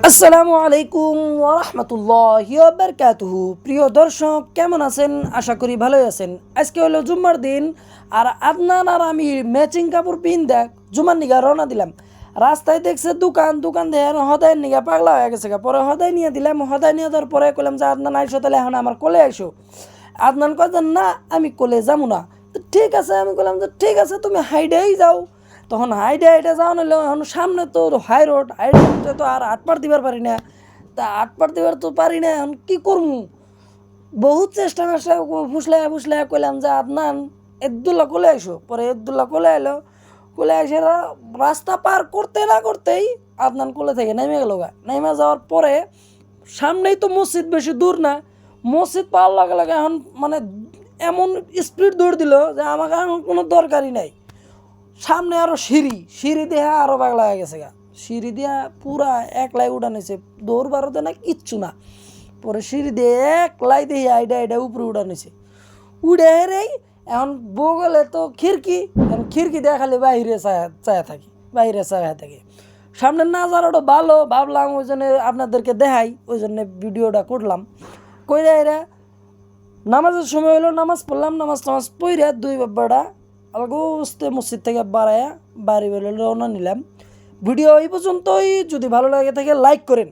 আসসালামু আলাইকুম ওয়া রাহমাতুল্লাহি ওয়া বারাকাতুহু। প্রিয় দর্শক, কেমন আছেন? আশা করি ভালোই আছেন। আজকে হলো জুম্মার দিন, আর আদনান আর আমি ম্যাচিং কাপড় পিন দেখ জুমার নিগা রওনা দিলাম। রাস্তায় দেখছে দোকান দোকান দিয়ে হদায় নিগা পাগলা হয়ে গেছে গা। পরে হদায় নিয়ে দিলাম, হদায় নিয়ে দেওয়ার পরে কইলাম যে আদনান আইসো, তাহলে এখন আমার কোলে আইসো। আদনান কয় যে না, আমি কোলে যাবো না। তো ঠিক আছে, আমি বললাম যে ঠিক আছে, তুমি হাইডেই যাও। তখন হাইডে হাইডে যাওয়া নিল, এখন সামনে তো হাই রোড, হাই রোডে তো আর আটপার দিবার পারি না। তা আটপার দিবার তো পারি না, এখন কী করবো? বহুত চেষ্টা মেষ্টা ফুসলাই ফুসলাই কইলাম যে আদনান এদুল্লা কোলে আইসো। পরে এদুল্লা কোলে এলো, কোলে এসে রাস্তা পার করতে না করতেই আদনান কোলে থেকে নেমে গেল গা। নেমে যাওয়ার পরে সামনেই তো মসজিদ, বেশি দূর না। মসজিদ পাওয়ার লাগে লাগে এখন মানে এমন স্পিড দৌড় দিল যে আমাকে এখন কোনো দরকারই নাই। সামনে আরো সিঁড়ি, সিঁড়ি দিয়ে আরো পাগলা হয়ে গেছে গা। সিঁড়ি দিয়া পুরা একলাই উড়া নিছে, দৌড় বারোতে না কিচ্ছু না। পরে সিঁড়ি দিয়ে একলাই দিয়ে আইডা আইডা উপরে উড়া নিছে। উড়ে হেরেই এখন বগলে তো খিড়কি, এখন খিড়কি দিয়ে খালি বাইরে চায়া থাকি, বাইরে চায়া থাকি। সামনে নাজারাটা ভালো ভাবলাম, ওই জন্য আপনাদেরকে দেখাই, ওই জন্য ভিডিওটা করলাম। কইরা এরা নামাজের সময় হলো, নামাজ পড়লাম, নামাজ পড়ে দুই বাব্বাটা আলগোস্তে মসজিদ থেকে বাড়ায়া বাড়ি বেরোলে রওনা নিলাম। ভিডিও এই পর্যন্তই। যদি ভালো লাগে থাকে লাইক করেন।